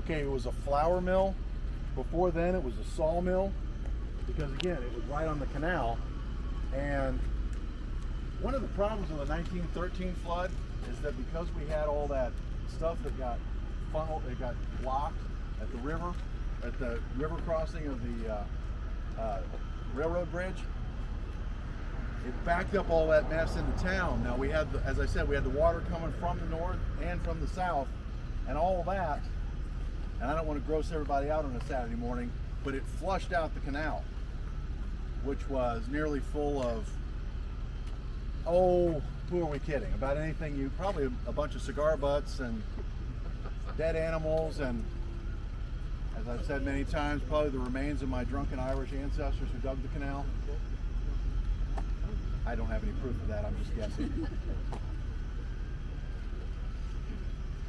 Okay, it was a flour mill. Before then, it was a sawmill, because again, it was right on the canal. And one of the problems with the 1913 flood is that because we had all that stuff that got funneled, it got blocked at the river crossing of the railroad bridge. It backed up all that mess into town. Now we had, as I said, we had the water coming from the north and from the south, and all that. And I don't want to gross everybody out on a Saturday morning, but it flushed out the canal, which was nearly full of, oh, who are we kidding? About anything, probably a bunch of cigar butts and dead animals, and as I've said many times, probably the remains of my drunken Irish ancestors who dug the canal. I don't have any proof of that, I'm just guessing.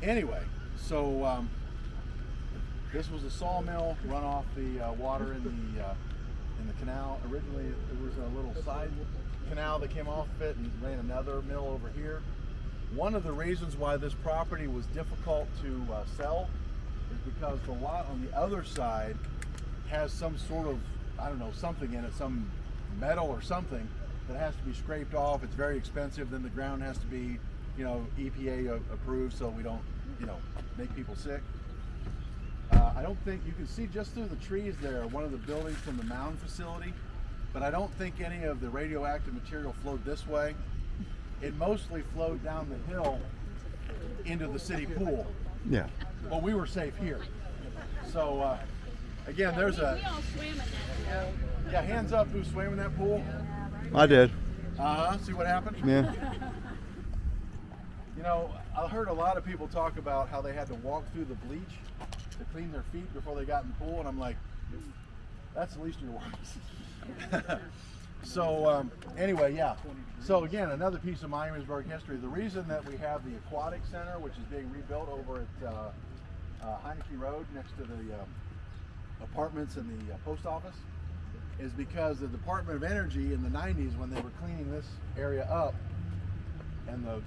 Anyway, so this was a sawmill, run off the water in the canal. Originally, it was a little side canal that came off of it and ran another mill over here. One of the reasons why this property was difficult to sell is because the lot on the other side has some sort of, I don't know, something in it, some metal or something that has to be scraped off. It's very expensive. Then the ground has to be, EPA approved, so we don't, make people sick. I don't think you can see just through the trees there one of the buildings from the mound facility, but I don't think any of the radioactive material flowed this way. It mostly flowed down the hill into the city pool. Yeah. But we were safe here. So again, there's we all swam in that pool. yeah, hands up who swam in that pool. I did. See what happened? Yeah. I heard a lot of people talk about how they had to walk through the bleach to clean their feet before they got in the pool, and I'm like, that's the least of your worries. So anyway, yeah. So again, another piece of Miamisburg history. The reason that we have the aquatic center, which is being rebuilt over at Heineke Road next to the apartments and the post office, is because the Department of Energy in the 90s, when they were cleaning this area up and the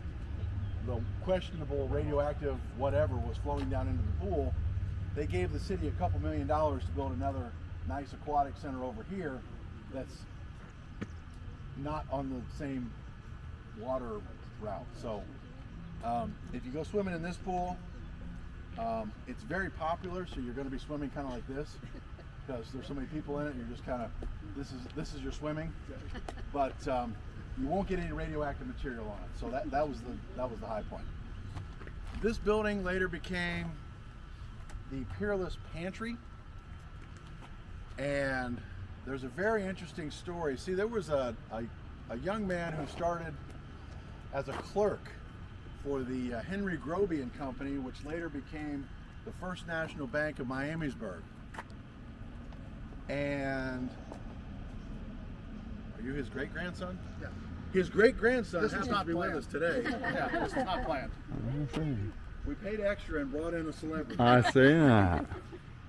questionable radioactive whatever was flowing down into the pool, they gave the city a couple $1 million to build another nice aquatic center over here that's not on the same water route. So if you go swimming in this pool, it's very popular, so you're going to be swimming kind of like this because there's so many people in it. You're just kind of, this is your swimming, but you won't get any radioactive material on it. So that was the high point. This building later became the Peerless Pantry, and there's a very interesting story. See, there was a young man who started as a clerk for the Henry Groby and Company, which later became the First National Bank of Miamisburg. And are you his great-grandson? Yeah. His great-grandson This happens was not to be with planned. us today. Yeah, this was not planned. We paid extra and brought in a celebrity. I see that.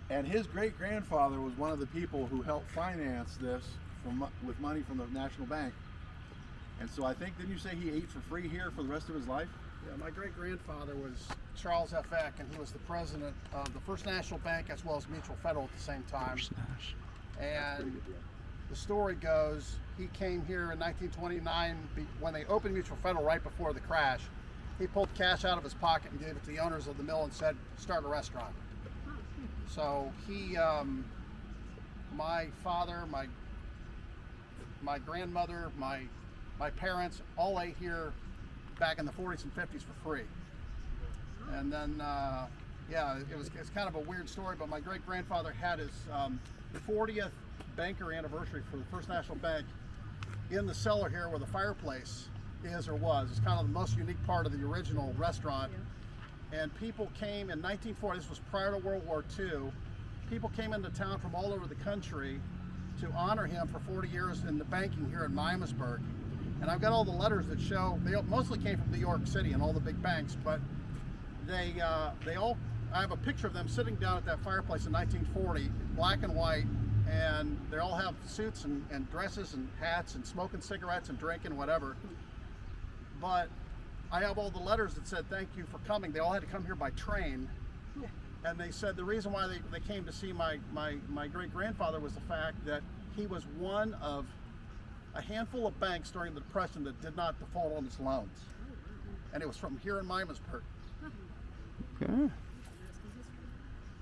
And his great-grandfather was one of the people who helped finance this with money from the National Bank. And so I think, didn't you say he ate for free here for the rest of his life? Yeah, my great-grandfather was Charles F. Eck, and he was the president of the First National Bank as well as Mutual Federal at the same time. And the story goes, he came here in 1929 when they opened Mutual Federal right before the crash. He pulled cash out of his pocket and gave it to the owners of the mill and said, start a restaurant. So he, my father, my grandmother, my parents all ate here back in the 40s and 50s for free. And then, it's kind of a weird story, but my great-grandfather had his 40th banker anniversary for the First National Bank in the cellar here where the fireplace is or was. It's kind of the most unique part of the original restaurant. And people came in 1940, this was prior to World War II, people came into town from all over the country to honor him for 40 years in the banking here in Miamisburg. And I've got all the letters that show, they mostly came from New York City and all the big banks, but they all, I have a picture of them sitting down at that fireplace in 1940, black and white, and they all have suits and dresses and hats and smoking cigarettes and drinking, whatever. But I have all the letters that said thank you for coming. They all had to come here by train And they said the reason why they came to see my great-grandfather was the fact that he was one of a handful of banks during the Depression that did not default on its loans. And it was from here in Miamisburg. Okay.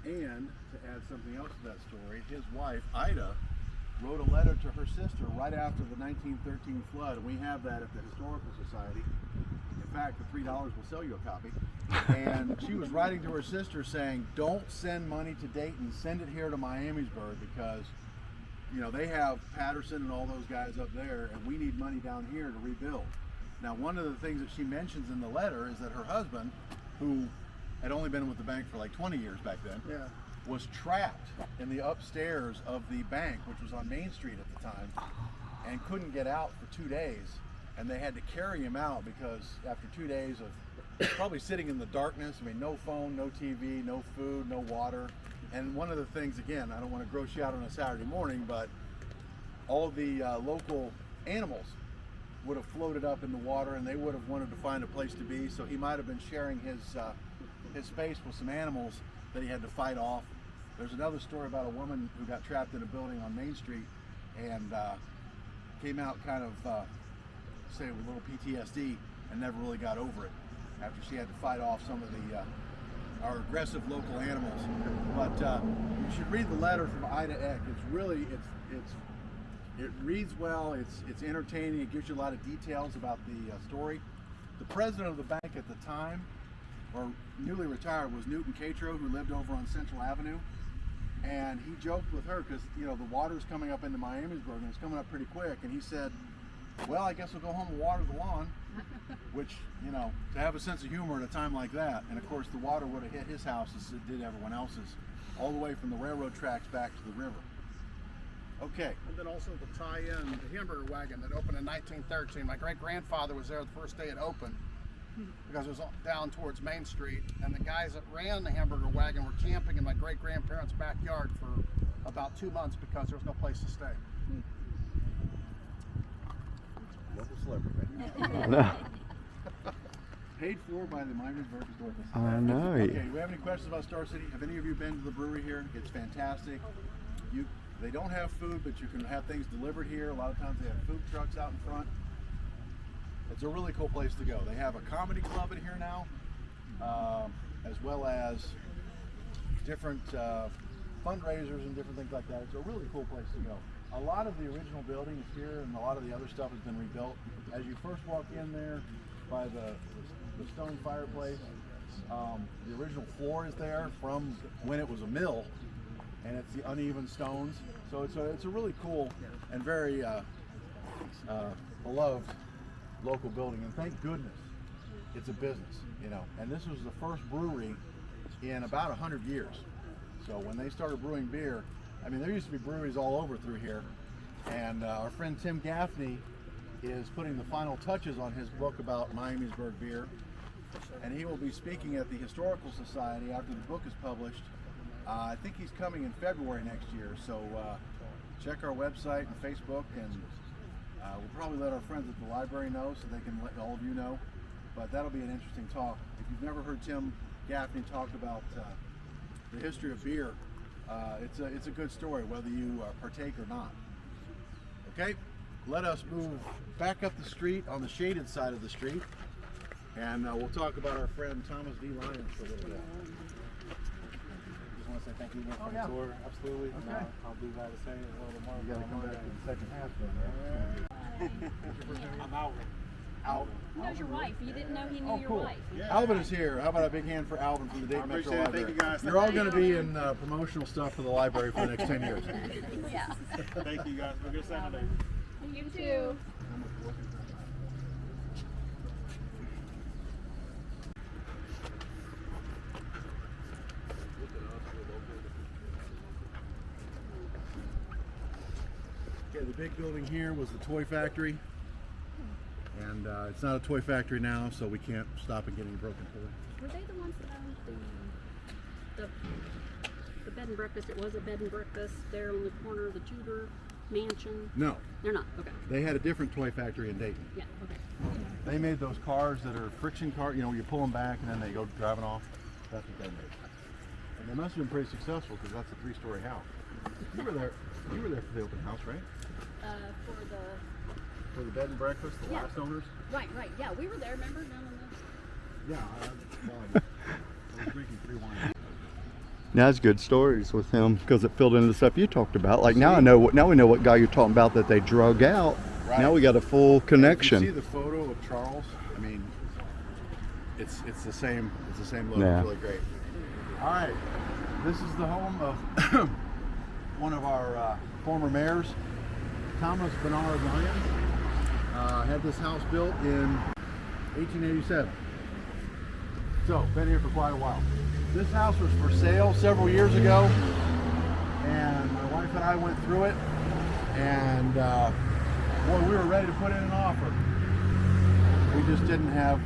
And to add something else to that story, his wife, Ida, wrote a letter to her sister right after the 1913 flood, and we have that at the Historical Society. In fact, for $3 we'll sell you a copy. And she was writing to her sister saying, don't send money to Dayton, send it here to Miamisburg, because you know they have Patterson and all those guys up there, and we need money down here to rebuild. Now, one of the things that she mentions in the letter is that her husband, who had only been with the bank for like 20 years back then, was trapped in the upstairs of the bank, which was on Main Street at the time, and couldn't get out for 2 days. And they had to carry him out because after 2 days of probably sitting in the darkness, I mean, no phone, no TV, no food, no water. And one of the things, again, I don't want to gross you out on a Saturday morning, but all the local animals would have floated up in the water, and they would have wanted to find a place to be. So he might have been sharing his space with some animals that he had to fight off. There's another story about a woman who got trapped in a building on Main Street and came out kind of, say, with a little PTSD and never really got over it after she had to fight off some of the our aggressive local animals. But you should read the letter from Ida Eck. It's really, it reads well, it's entertaining, it gives you a lot of details about the story. The president of the bank at the time, or newly retired, was Newton Catro, who lived over on Central Avenue. And he joked with her because, you know, the water's coming up into Miamisburg and it's coming up pretty quick. And he said, well, I guess we'll go home and water the lawn, which, you know, to have a sense of humor at a time like that. And of course, the water would have hit his house as it did everyone else's, all the way from the railroad tracks back to the river. Okay. And then also to tie in the hamburger wagon that opened in 1913. My great-grandfather was there the first day it opened because it was down towards Main Street, and the guys that ran the hamburger wagon were camping in my great-grandparents' backyard for about 2 months because there was no place to stay. Local celebrity. I know. Paid for by the Miamisburg Historical Society. I know. Okay, do we have any questions about Star City? Have any of you been to the brewery here? It's fantastic. They don't have food, but you can have things delivered here. A lot of times they have food trucks out in front. It's a really cool place to go. They have a comedy club in here now, as well as different fundraisers and different things like that. It's a really cool place to go. A lot of the original buildings here and a lot of the other stuff has been rebuilt. As you first walk in there by the stone fireplace, the original floor is there from when it was a mill, and it's the uneven stones. So it's a really cool and very beloved local building, and thank goodness it's a business, you know. And this was the first brewery in about 100 years. So when they started brewing beer, I mean, there used to be breweries all over through here, and our friend Tim Gaffney is putting the final touches on his book about Miamisburg beer, and he will be speaking at the Historical Society after the book is published. I think he's coming in February next year, so check our website and Facebook, and we'll probably let our friends at the library know so they can let all of you know. But that'll be an interesting talk. If you've never heard Tim Gaffney talk about the history of beer, it's a good story, whether you partake or not. Okay, let us move back up the street on the shaded side of the street, and we'll talk about our friend Thomas D. Lyons for a little bit. Just want to say thank you again for the tour. Absolutely. Okay. I'll be glad to say it a little more. You got to come back to the second half then, right? I'm Alvin. Alvin. He knows your wife. You didn't know he knew Oh, your cool. wife. Alvin is here. How about a big hand for Alvin from the Dayton Metro appreciate it. Library? Thank you, guys. You're all going to be in promotional stuff for the library for the next 10 years. Yeah. Thank you guys. Have a good Saturday. You too. Okay, the big building here was the toy factory, and it's not a toy factory now, so we can't stop it getting broken toys. Were they the ones that owned the bed and breakfast? It was a bed and breakfast there on the corner of the Tudor mansion. No, They're not. Okay. they had a different toy factory in Dayton. Yeah. Okay. They made those cars that are friction cars, you know, you pull them back and then they go driving off. That's what they made. They must have been pretty successful because that's a 3-story house. You were there for the open house, right? For the bed and breakfast, the Yeah. last owners? Right, yeah, we were there, remember, down on the... Yeah, I was drinking 3 wines. Now that's good stories with him because it filled in the stuff you talked about. Like now we know what guy you're talking about that they drug out. Right. Now we got a full connection. You see the photo of Charles? I mean, it's the same look. Yeah. It's really great. All right, this is the home of one of our former mayors, Thomas Bernard Ryan. Had this house built in 1887. So, been here for quite a while. This house was for sale several years ago, and my wife and I went through it, and boy, we were ready to put in an offer. We just didn't have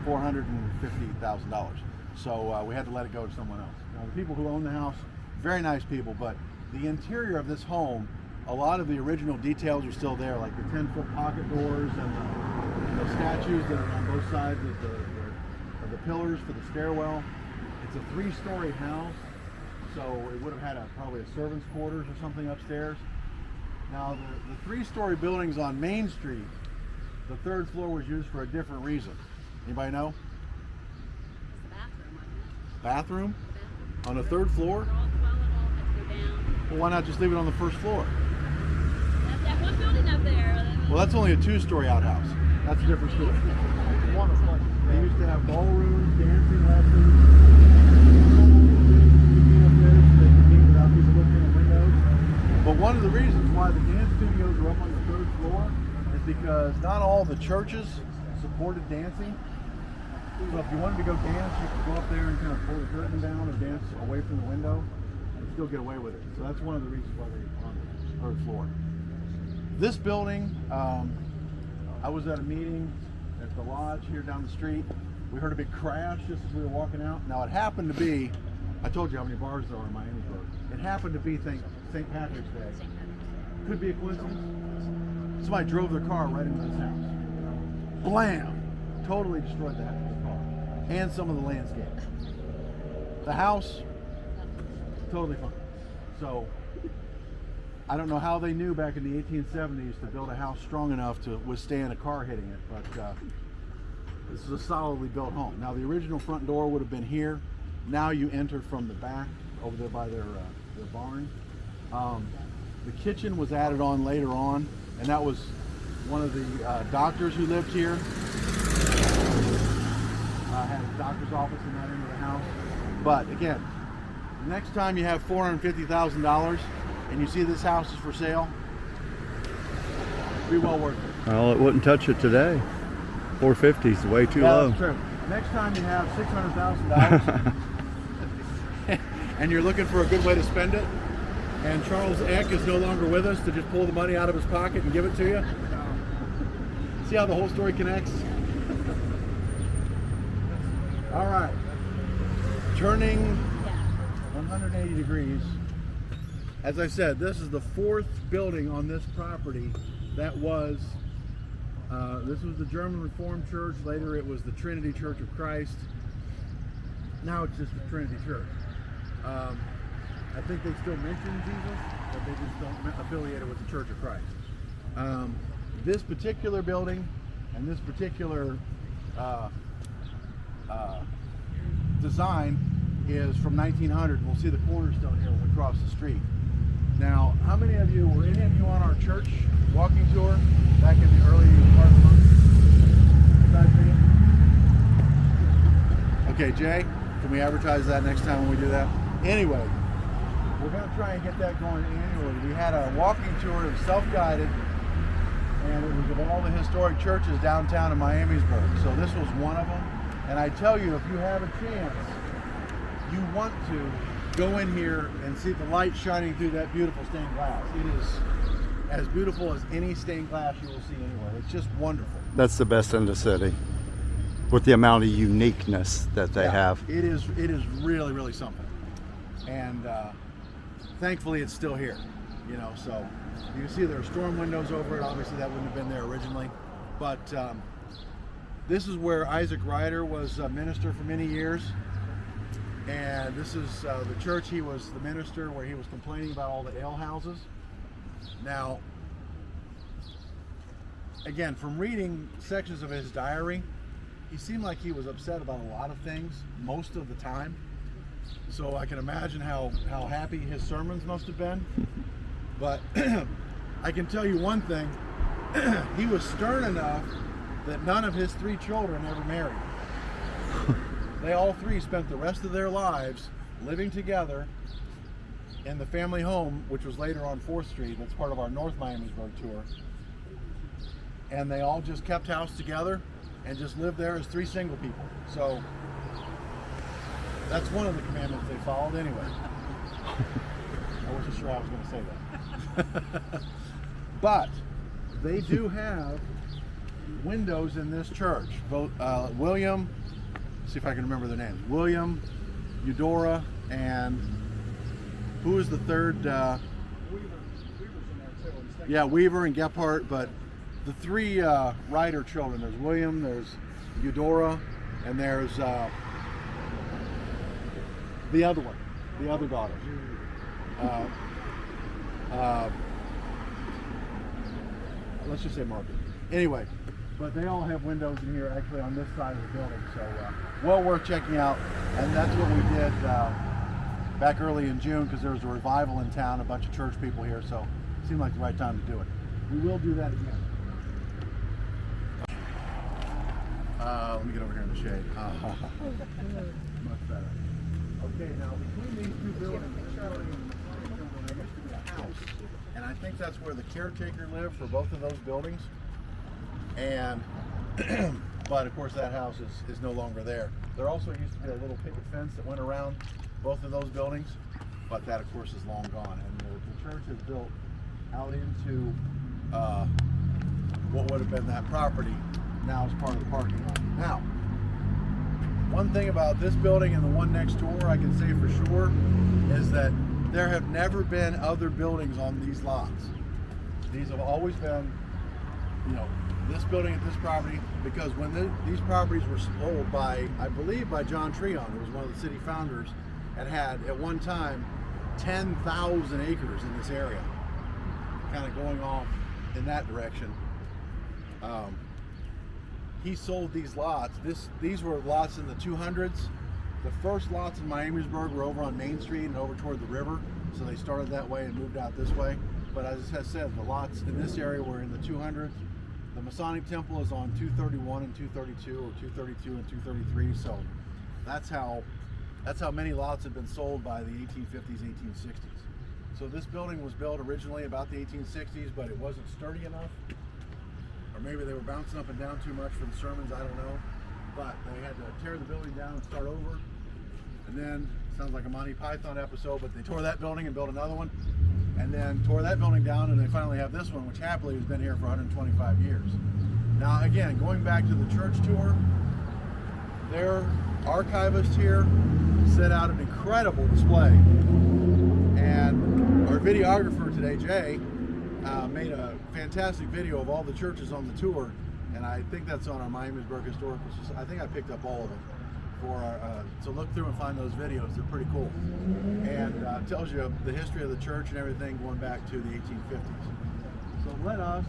$450,000, so we had to let it go to someone else. Now, the people who own the house, very nice people, but the interior of this home, a lot of the original details are still there, like the 10-foot pocket doors and the statues that are on both sides of the pillars for the stairwell. It's a 3-story house, so it would have had probably a servant's quarters or something upstairs. Now, the 3-story buildings on Main Street, the 3rd floor was used for a different reason. Anybody know? It's the bathroom, wasn't it? Bathroom? The bathroom. On the 3rd floor? Well, it all had to go down. Well, why not just leave it on the 1st floor? That one building up there. Well, that's only a 2-story outhouse. That's a different story. They used to have ballrooms, dancing lessons, without people looking in the windows. But one of the reasons why the dance studios are up on the 3rd floor is because not all the churches supported dancing. So if you wanted to go dance, you could go up there and kind of pull the curtain down or dance away from the window and still get away with it. So that's one of the reasons why they're on the 3rd floor. This building, I was at a meeting at the lodge here down the street. We heard a big crash just as we were walking out. Now it happened to be, I told you how many bars there are in Miamisburg. It happened to be St. Patrick's Day. Could be a coincidence. Somebody drove their car right into this house. Blam! Totally destroyed the car. And some of the landscape. The house, totally fine. So, I don't know how they knew back in the 1870s to build a house strong enough to withstand a car hitting it, but this is a solidly built home. Now the original front door would have been here. Now you enter from the back over there by their barn. The kitchen was added on later on, and that was one of the doctors who lived here. Had a doctor's office in that end of the house. But again, next time you have $450,000 and you see this house is for sale, be well worth it. Well, it wouldn't touch it today. 450 is way too low. That's true. Next time you have $600,000 and you're looking for a good way to spend it, and Charles Eck is no longer with us to just pull the money out of his pocket and give it to you. See how the whole story connects? All right. Turning 180 degrees. As I said, this is the 4th building on this property that was, this was the German Reformed Church. Later it was the Trinity Church of Christ. Now it's just the Trinity Church. I think they still mention Jesus, but they just don't affiliate it with the Church of Christ. This particular building and this particular design is from 1900. We'll see the cornerstone here when we cross the street. Now, were any of you on our church walking tour back in the early part of the month? Okay, Jay, can we advertise that next time when we do that? Anyway, we're going to try and get that going annually. We had a walking tour, it was self-guided, and it was of all the historic churches downtown in Miamisburg. So this was one of them. And I tell you, if you have a chance, you want to go in here and see the light shining through that beautiful stained glass. It is as beautiful as any stained glass you will see anywhere. It's just wonderful. That's the best in the city, with the amount of uniqueness that they have. It is really, really something. And thankfully it's still here, you know, so you can see there are storm windows over it. Obviously that wouldn't have been there originally, but this is where Isaac Ryder was a minister for many years. And this is the church he was the minister where he was complaining about all the ale houses. Now, again, from reading sections of his diary, he seemed like he was upset about a lot of things most of the time. So I can imagine how happy his sermons must have been. But I can tell you one thing, he was stern enough that none of his 3 children ever married. They all 3 spent the rest of their lives living together in the family home, which was later on 4th Street. That's part of our North Miamisburg tour. And they all just kept house together and just lived there as 3 single people. So that's one of the commandments they followed anyway. I wasn't sure I was going to say that. But they do have windows in this church. Both William, see if I can remember their names. William, Eudora, and who is the third? Weaver's in there too. Yeah, Weaver and Gephardt. But the 3 Ryder children. There's William, there's Eudora, and there's the other one, the other daughter. Let's just say Margaret. Anyway, but they all have windows in here actually on this side of the building, so well worth checking out. And that's what we did back early in June because there was a revival in town, a bunch of church people here, so it seemed like the right time to do it. We will do that again. Let me get over here in the shade. Much better. Okay, now between these 2 buildings, this building and the building, there used to be a house, and I think that's where the caretaker lived for both of those buildings. And but of course that house is no longer there. There also used to be a little picket fence that went around both of those buildings, but that of course is long gone. And the church is built out into what would have been that property now as part of the parking lot. Now, one thing about this building and the one next door I can say for sure is that there have never been other buildings on these lots. These have always been, you know, this building at this property, because when these properties were sold by, I believe by John Treon, who was one of the city founders, and had at one time 10,000 acres in this area, kind of going off in that direction. He sold these lots. These were lots in the 200s. The first lots in Miamisburg were over on Main Street and over toward the river, so they started that way and moved out this way. But as I said, the lots in this area were in the 200s. The Masonic Temple is on 231 and 232, or 232 and 233. So that's how many lots have been sold by the 1850s, 1860s. So this building was built originally about the 1860s, but it wasn't sturdy enough, or maybe they were bouncing up and down too much for the sermons. I don't know. But they had to tear the building down and start over. And then, sounds like a Monty Python episode, but they tore that building and built another one. And then tore that building down, and they finally have this one, which happily has been here for 125 years. Now again, going back to the church tour, their archivist here set out an incredible display. And our videographer today, Jay, made a fantastic video of all the churches on the tour. And I think that's on our Miamisburg Historical Society. I think I picked up all of them for our, so look through and find those videos. They're pretty cool. And tells you the history of the church and everything going back to the 1850s. So let us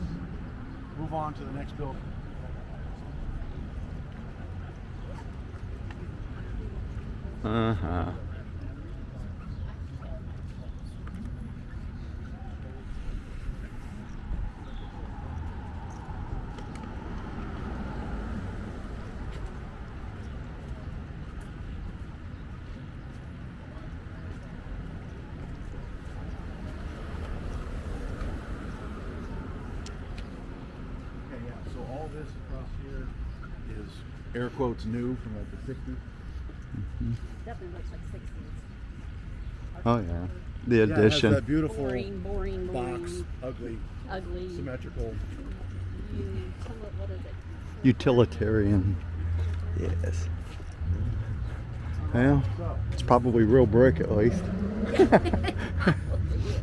move on to the next building. Uh-huh. All this across here is air quotes new from like the 60s. Definitely looks like 60s. Oh yeah, the Yeah, it has addition. that beautiful Boring. box, ugly, symmetrical. What is it? Utilitarian. Yes. Well, it's probably real brick at least.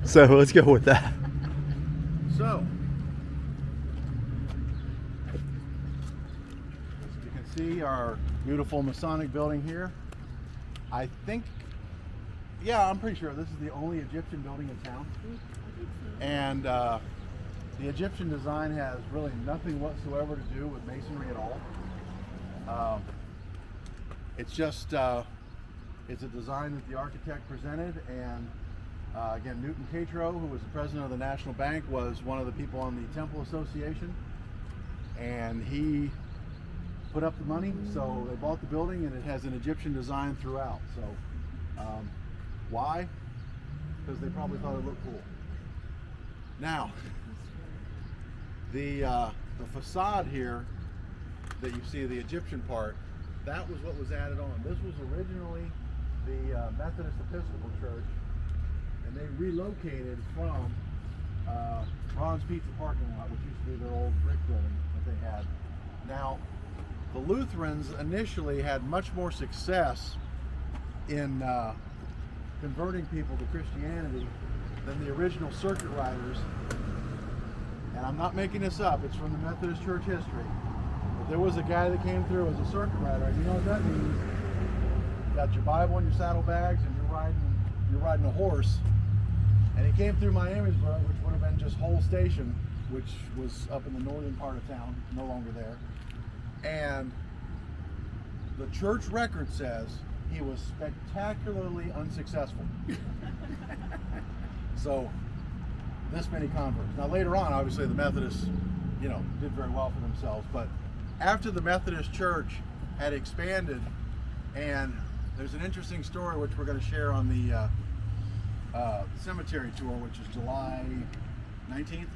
So let's go with that. So, as you can see, our beautiful Masonic building here. I think, yeah, I'm pretty sure this is the only Egyptian building in town. And the Egyptian design has really nothing whatsoever to do with masonry at all. It's just, it's a design that the architect presented, and again, Newton Catro, who was the president of the National Bank, was one of the people on the Temple Association, and he put up the money, so they bought the building, and it has an Egyptian design throughout. So why? Because they probably thought it looked cool. Now, the facade here that you see, the Egyptian part, that was what was added on. This was originally the Methodist Episcopal Church, and they relocated from Ron's Pizza parking lot, which used to be their old brick building that they had. Now, the Lutherans initially had much more success in converting people to Christianity than the original circuit riders. And I'm not making this up, it's from the Methodist Church history. But there was a guy that came through as a circuit rider, and you know what that means? You got your Bible and your saddlebags, and you're riding a horse. And he came through Miamisburg, which would have been just Hull Station, which was up in the northern part of town, no longer there. And the church record says he was spectacularly unsuccessful. So, this many converts. Now later on, obviously the Methodists, did very well for themselves, but after the Methodist Church had expanded, and there's an interesting story which we're going to share on the cemetery tour, which is July 19th.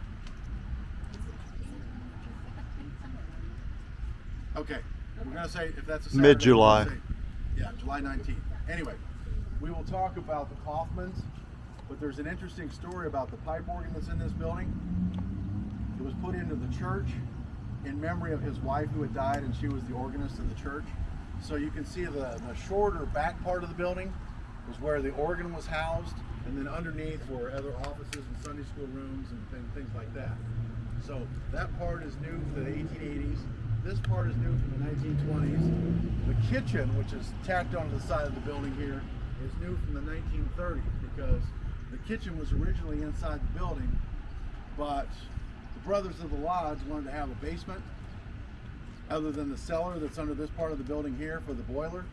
Okay, we're going to say if that's a Saturday, Mid-July. Yeah, July 19th. Anyway, we will talk about the Kaufmans, but there's an interesting story about the pipe organ that's in this building. It was put into the church in memory of his wife who had died, and she was the organist of the church. So you can see the shorter back part of the building was where the organ was housed, and then underneath were other offices and Sunday school rooms and things like that. So that part is new for the 1880s. This part is new from the 1920s. The kitchen, which is tacked onto the side of the building here, is new from the 1930s because the kitchen was originally inside the building, but the Brothers of the Lodge wanted to have a basement other than the cellar that's under this part of the building here for the boiler.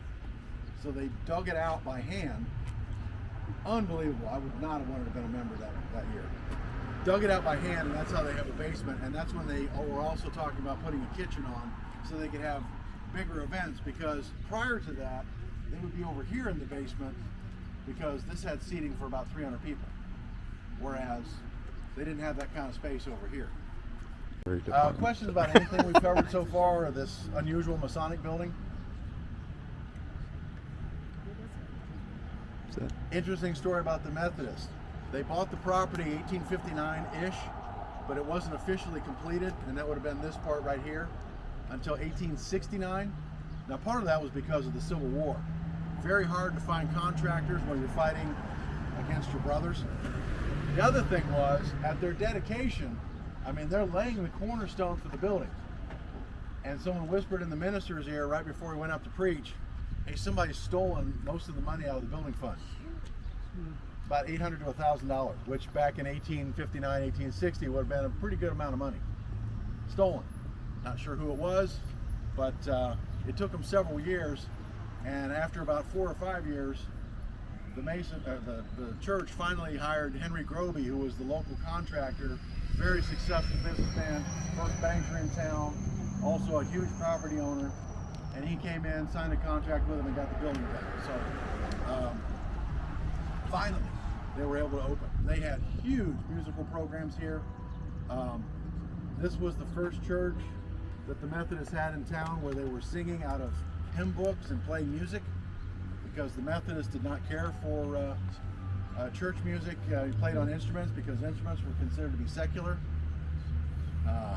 So they dug it out by hand. Unbelievable. I would not have wanted to have been a member that year. Dug it out by hand, and that's how they have a basement. And that's when they were also talking about putting a kitchen on so they could have bigger events, because prior to that, they would be over here in the basement because this had seating for about 300 people. Whereas they didn't have that kind of space over here. Questions about anything we've covered so far, or this unusual Masonic building? Interesting story about the Methodists. They bought the property 1859-ish, but it wasn't officially completed, and that would have been this part right here, until 1869. Now part of that was because of the Civil War. Very hard to find contractors when you're fighting against your brothers. The other thing was, at their dedication, they're laying the cornerstone for the building. And someone whispered in the minister's ear right before he went up to preach, hey, somebody's stolen most of the money out of the building fund. About $800 to $1,000, which back in 1859, 1860 would have been a pretty good amount of money. Stolen. Not sure who it was, but it took them several years, and after about 4 or 5 years, the church finally hired Henry Groby, who was the local contractor, very successful businessman, first banker in town, also a huge property owner, and he came in, signed a contract with him, and got the building done. So finally, they were able to open. They had huge musical programs here. This was the first church that the Methodists had in town where they were singing out of hymn books and playing music, because the Methodists did not care for church music. He played on instruments because instruments were considered to be secular.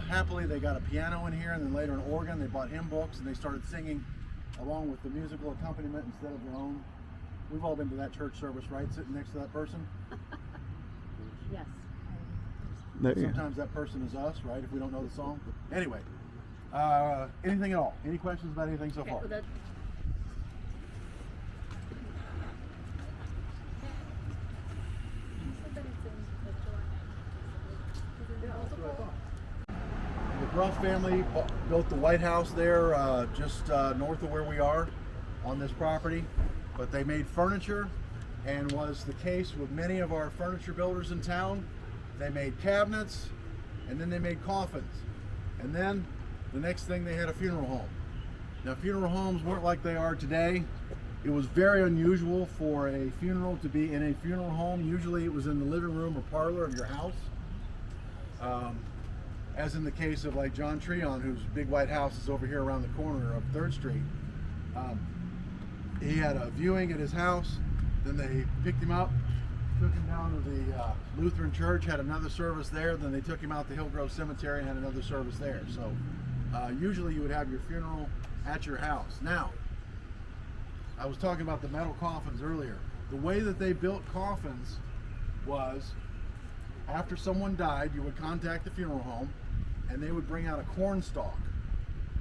Happily, they got a piano in here, and then later an organ. They bought hymn books, and they started singing along with the musical accompaniment instead of their own. We've all been to that church service, right? Sitting next to that person. Yes. Sometimes that person is us, right? If we don't know the song. Anyway, anything at all? Any questions about anything so far? Well, Bruff family built the White House there, just north of where we are on this property. But they made furniture, and was the case with many of our furniture builders in town. They made cabinets, and then they made coffins. And then the next thing, they had a funeral home. Now, funeral homes weren't like they are today. It was very unusual for a funeral to be in a funeral home. Usually it was in the living room or parlor of your house. As in the case of like John Treon, whose big white house is over here around the corner of 3rd Street. He had a viewing at his house, then they picked him up, took him down to the Lutheran church, had another service there, then they took him out to Hillgrove Cemetery and had another service there. So usually you would have your funeral at your house. Now, I was talking about the metal coffins earlier. The way that they built coffins was, after someone died, you would contact the funeral home and they would bring out a corn stalk.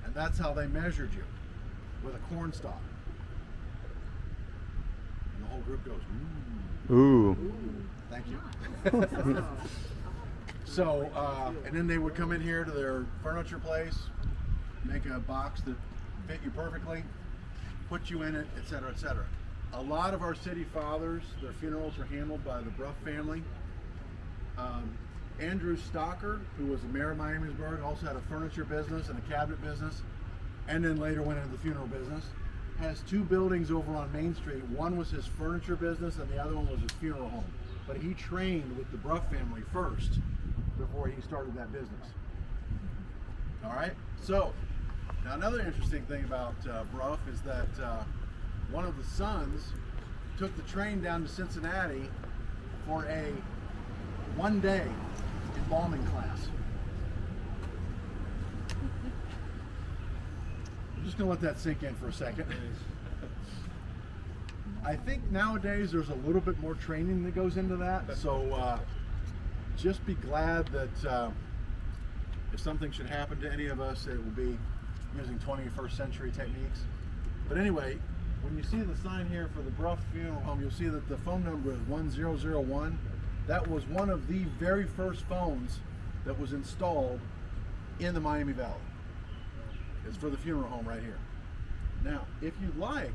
And that's how they measured you, with a corn stalk. And the whole group goes, ooh. Ooh. Thank you. So, and then they would come in here to their furniture place, make a box that fit you perfectly, put you in it, etc., etc. A lot of our city fathers, their funerals are handled by the Bruff family. Andrew Stocker, who was the mayor of Miamisburg, also had a furniture business and a cabinet business, and then later went into the funeral business. Has 2 buildings over on Main Street. One was his furniture business and the other one was his funeral home. But he trained with the Bruff family first before he started that business. All right, so now another interesting thing about Bruff is that one of the sons took the train down to Cincinnati for a 1-day embalming class. I'm just gonna let that sink in for a second. I think nowadays there's a little bit more training that goes into that, so just be glad that if something should happen to any of us, it will be using 21st century techniques. But anyway, when you see the sign here for the Bruff Funeral Home, you'll see that the phone number is 1001. That was one of the very first phones that was installed in the Miami Valley. It's for the funeral home right here. Now, if you'd like,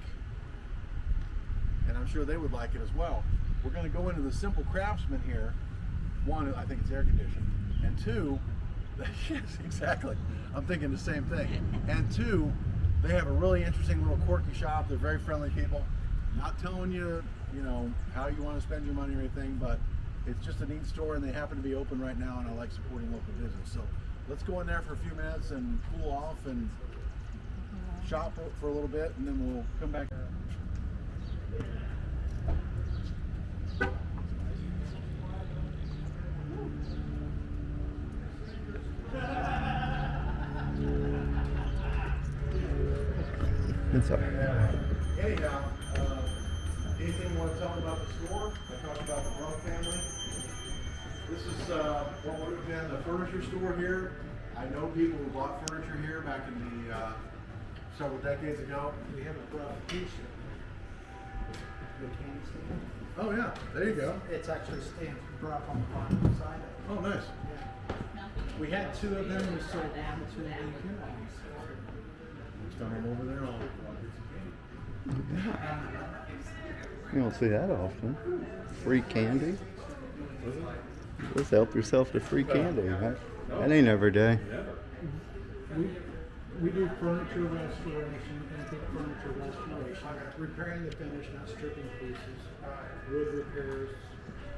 and I'm sure they would like it as well, we're going to go into the Simple Craftsman here. One, I think it's air conditioned, and 2, yes, exactly. I'm thinking the same thing. And 2, they have a really interesting little quirky shop. They're very friendly people. Not telling you, you know, how you want to spend your money or anything, but it's just a neat store, and they happen to be open right now, and I like supporting local business. So let's go in there for a few minutes and cool off and shop for a little bit, and then we'll come back. It's all right. Anyhow, anything you want to tell me about the store? I talked about the Bruff family. This is what would have been the furniture store here. I know people who bought furniture here back in the several decades ago. We have a Bruff t-shirt. The candy stand. Oh yeah, there you go. It's actually stamped Bruff on the bottom side. Oh nice. We had 2 of them. We sold 1 to the Done them over there. You don't see that often. Free candy. Just help yourself to free candy. That ain't every day. We do furniture restoration, antique furniture restoration, repairing the finish, not stripping pieces, wood repairs,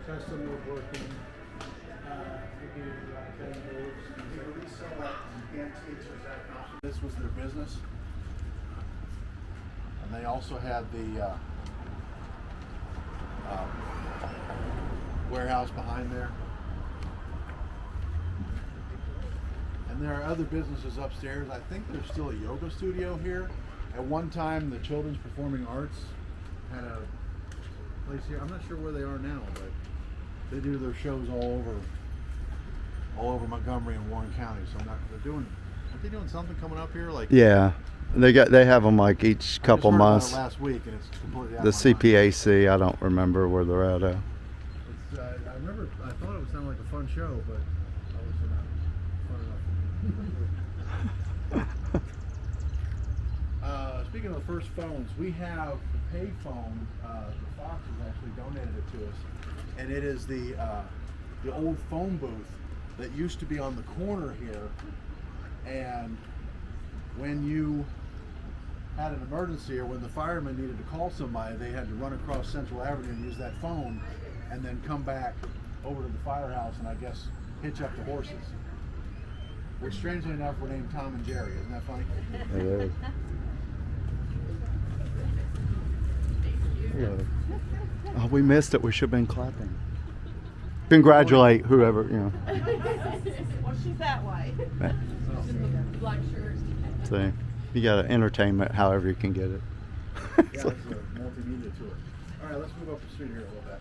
custom woodworking. We do cutting boards. This was their business. And they also had the warehouse behind there. And there are other businesses upstairs. I think there's still a yoga studio here. At one time, the Children's Performing Arts had a place here. I'm not sure where they are now, but they do their shows all over Montgomery and Warren County. So aren't they doing something coming up here? Like Yeah, they have them like each couple I just heard about months. it last week, and it's completely out The of my mind. CPAC, I don't remember where they're at. It's, I remember, I thought it would sound like a fun show, but obviously not fun enough for me. Speaking of the first phones, we have the pay phone. The Foxes actually donated it to us, and it is the old phone booth that used to be on the corner here. And when you had an emergency or when the firemen needed to call somebody, they had to run across Central Avenue and use that phone, and then come back over to the firehouse and I guess hitch up the horses. Which, strangely enough, were named Tom and Jerry. Isn't that funny? It is. Yeah. Oh, we missed it. We should have been clapping. Congratulate whoever, you know. Well, she's that way. Black shirt. So you got to entertainment however you can get it. Yeah, it's a multimedia tour. All right, let's move up the street here a little bit.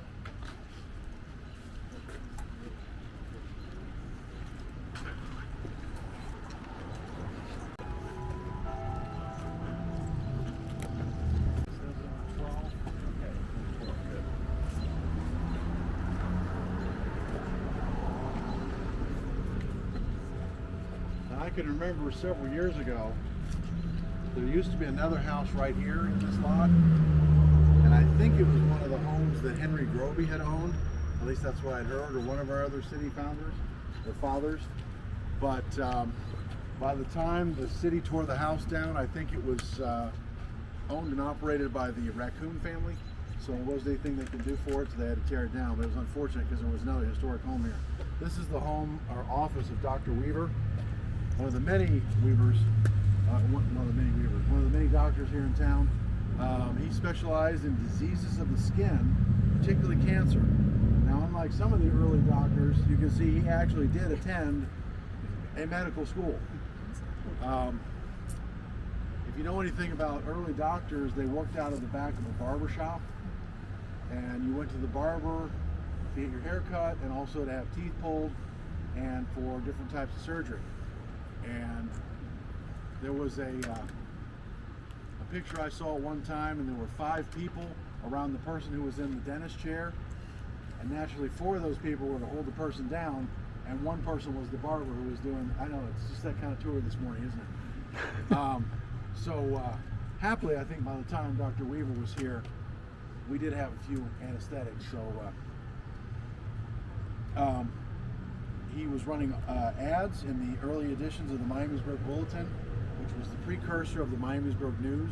I can remember several years ago, there used to be another house right here in this lot, and I think it was one of the homes that Henry Grovey had owned. At least that's what I'd heard, or one of our other city founders or fathers. But by the time the city tore the house down, I think it was owned and operated by the Raccoon family. So it was anything they could do for it, so they had to tear it down. But it was unfortunate because there was another historic home here. This is the home or office of Dr. Weaver. One of the many Weavers, one of the many doctors here in town. He specialized in diseases of the skin, particularly cancer. Now, unlike some of the early doctors, you can see he actually did attend a medical school. If you know anything about early doctors, they worked out of the back of a barber shop, and you went to the barber to get your hair cut and also to have teeth pulled and for different types of surgery. And there was a picture I saw at one time, and there were 5 people around the person who was in the dentist chair, and naturally 4 of those people were to hold the person down, and 1 person was the barber who was doing, I know, it's just that kind of tour this morning, isn't it? Happily, I think by the time Dr. Weaver was here, we did have a few anesthetics, so he was running ads in the early editions of the Miamisburg Bulletin, which was the precursor of the Miamisburg News.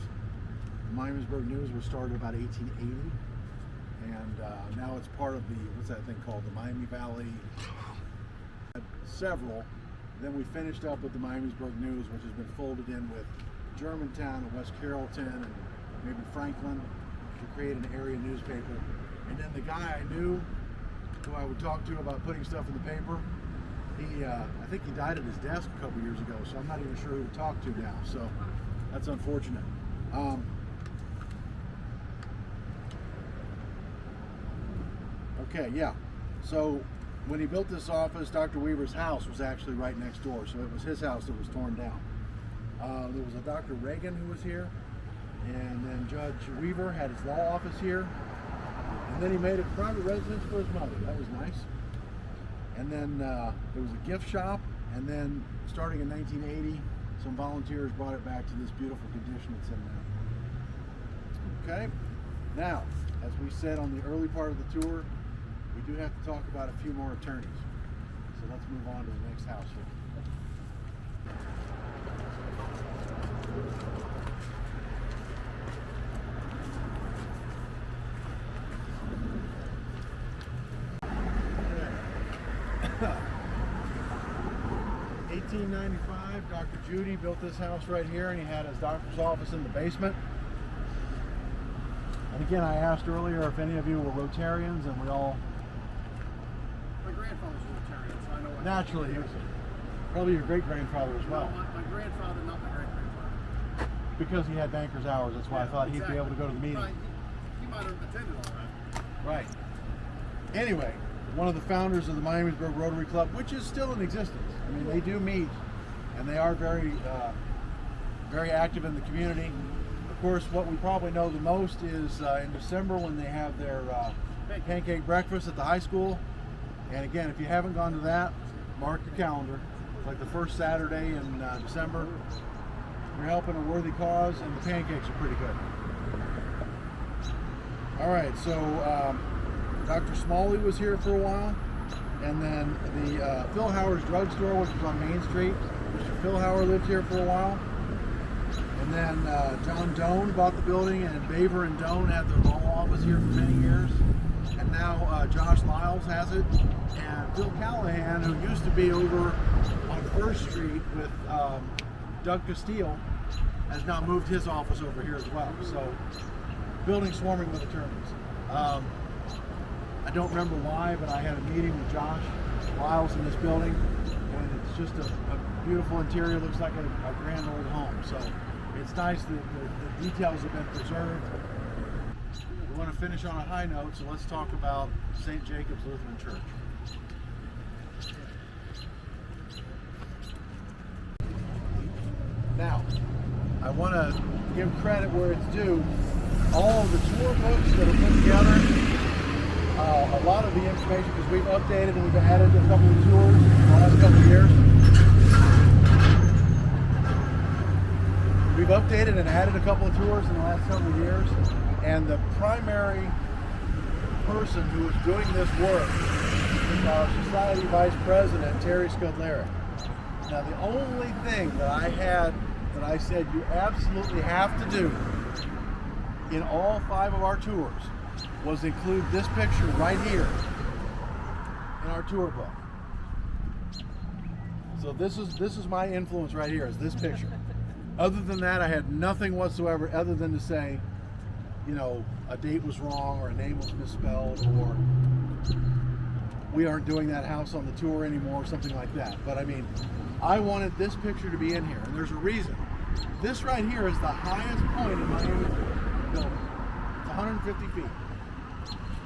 The Miamisburg News was started about 1880, and now it's part of the, what's that thing called, the Miami Valley. Several. Then we finished up with the Miamisburg News, which has been folded in with Germantown and West Carrollton and maybe Franklin to create an area newspaper. And then the guy I knew, who I would talk to about putting stuff in the paper, I think he died at his desk a couple years ago, so I'm not even sure who to talk to now. So that's unfortunate. Okay, yeah. So when he built this office, Dr. Weaver's house was actually right next door, so it was his house that was torn down. There was a Dr. Reagan who was here, and then Judge Weaver had his law office here, and then he made a private residence for his mother. That was nice. And then there was a gift shop, and then starting in 1980, some volunteers brought it back to this beautiful condition it's in now. Okay, now, as we said on the early part of the tour, we do have to talk about a few more attorneys. So let's move on to the next house here. $1895, Dr. Judy built this house right here, and he had his doctor's office in the basement. And again, I asked earlier if any of you were Rotarians, and we all... My grandfather's a Rotarian, so I know what. Naturally, he was probably your great-grandfather as well. No, my grandfather, not my great-grandfather. Because he had banker's hours, that's why I thought he'd be able to go to the meeting. Right. He might have attended all that. Right. Anyway, one of the founders of the Miamisburg Rotary Club, which is still in existence. I mean, they do meet, and they are very, very active in the community. Of course, what we probably know the most is in December when they have their pancake breakfast at the high school. And again, if you haven't gone to that, mark your calendar. It's like the first Saturday in December. We're helping a worthy cause, and the pancakes are pretty good. All right, so Dr. Smalley was here for a while, and then the Phil Howard's drugstore, which was on Main Street. Mr. Phil Howard lived here for a while. And then John Doan bought the building, and Baver and Doan had their law office here for many years. And now Josh Lyles has it. And Phil Callahan, who used to be over on First Street with Doug Castile, has now moved his office over here as well. So, building swarming with attorneys. I don't remember why, but I had a meeting with Josh Lyles in this building, and it's just a beautiful interior. Looks like a grand old home. So. It's nice that the details have been preserved. We want to finish on a high note, so let's talk about St. Jacob's Lutheran Church. Now, I want to give credit where it's due. All of the tour books that are put together, a lot of the information, because we've updated and we've added a couple of tours in the last couple of years. We've updated and added a couple of tours in the last couple of years, and the primary person who is doing this work is our Society Vice President, Teri Skudlarek. Now, the only thing that I had that I said you absolutely have to do in all 5 of our tours was include this picture right here in our tour book. So this is my influence right here, is this picture. Other than that, I had nothing whatsoever other than to say, you know, a date was wrong or a name was misspelled or we aren't doing that house on the tour anymore, something like that. But I mean, I wanted this picture to be in here, and there's a reason. This right here is the highest point in Miamisburg building. It's 150 feet.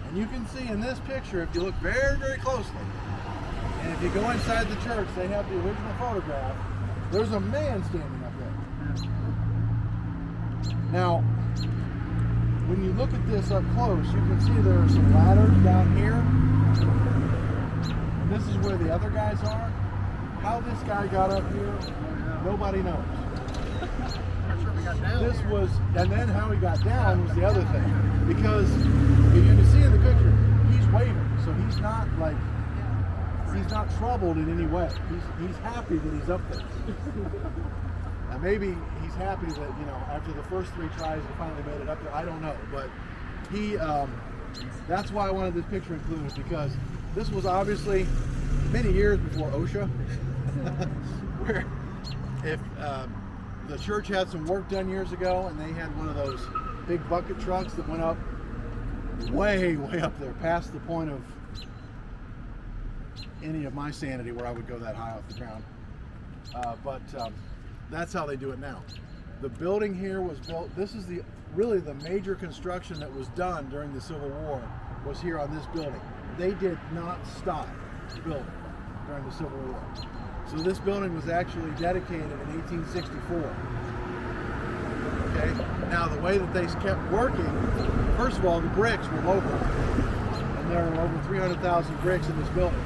And you can see in this picture, if you look very, very closely, and if you go inside the church, they have the original photograph, there's a man standing up there. Now, when you look at this up close, you can see there are some ladders down here. And this is where the other guys are. How this guy got up here, nobody knows. This was, and then how he got down was the other thing. Because if you can see in the picture, he's waving. So he's not like, he's not troubled in any way. He's happy that he's up there. Now maybe he's happy that, you know, after the first 3 tries he finally made it up there. I don't know, but he, that's why I wanted this picture included, because this was obviously many years before OSHA, where if the church had some work done years ago and they had one of those big bucket trucks that went up way up there past the point of any of my sanity where I would go that high off the ground. But that's how they do it now. The building here was built, this is really the major construction that was done during the Civil War was here on this building. They did not stop building during the Civil War. So this building was actually dedicated in 1864. Okay, now the way that they kept working, first of all, the bricks were local. And there were over 300,000 bricks in this building.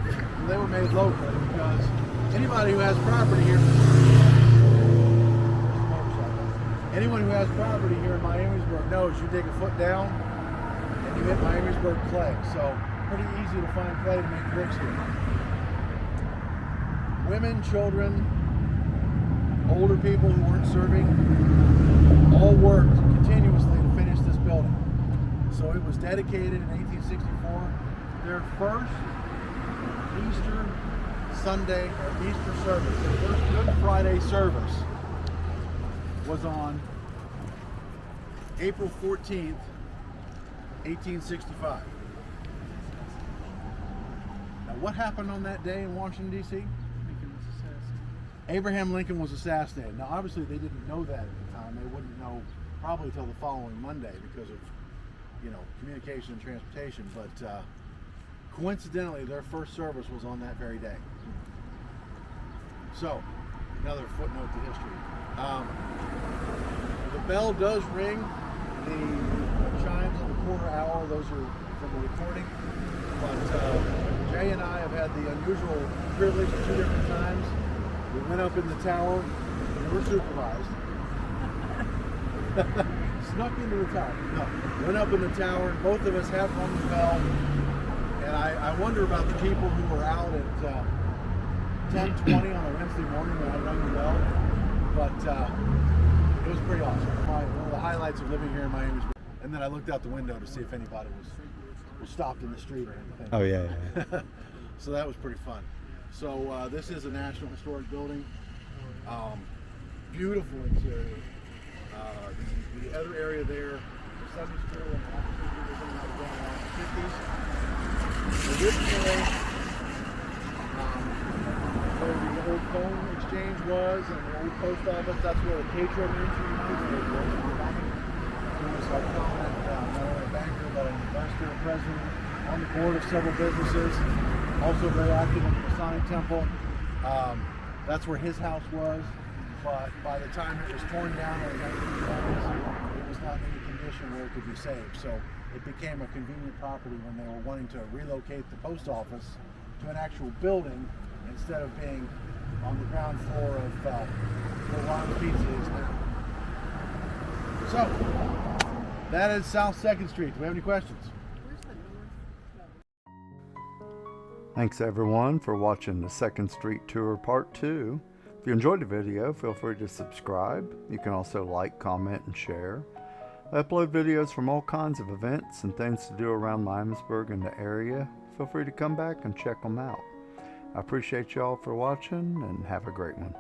And they were made local because anybody who has property here, anyone who has property here in Miamisburg knows you take a foot down and you hit Miamisburg clay. So pretty easy to find clay to make bricks here. Women, children, older people who weren't serving, all worked continuously to finish this building. So it was dedicated in 1864. Their first Easter Sunday or Easter service, their first Good Friday service was on April 14th, 1865. Now what happened on that day in Washington, D.C.? Abraham Lincoln was assassinated. Now obviously they didn't know that at the time. They wouldn't know probably till the following Monday because of, you know, communication and transportation. But coincidentally, their first service was on that very day. So, another footnote to history. The bell does ring. The chimes on the quarter hour, those are from the recording. But Jay and I have had the unusual privileged 2 different times. We went up in the tower, we were supervised. Snuck into the tower. No, went up in the tower, and both of us have rung the bell. And I wonder about the people who were out at 10:20 on a Wednesday morning when I rung the bell. But it was pretty awesome. One of the highlights of living here in Miamisburg. And then I looked out the window to see if anybody was stopped in the street or anything. Oh yeah, yeah. So that was pretty fun. So this is a National Historic Building. Beautiful interior. The other area there, the Sunday school and offices we were going to go around the 50s. So this floor, where the old phone exchange was and the old post office, that's where the Petro Mansion was. He was a prominent, not only a banker, but an investor, president, on the board of several businesses, also very active in the Masonic Temple. That's where his house was, but by the time it was torn down in the 1920s, it was not in any condition where it could be saved. So it became a convenient property when they were wanting to relocate the post office to an actual building instead of being on the ground floor of where Ron's Pizza is now. So, that is South 2nd Street. Do we have any questions? Thanks everyone for watching the 2nd Street Tour Part 2. If you enjoyed the video, feel free to subscribe. You can also like, comment, and share. I upload videos from all kinds of events and things to do around Miamisburg and the area. Feel free to come back and check them out. I appreciate y'all for watching and have a great one.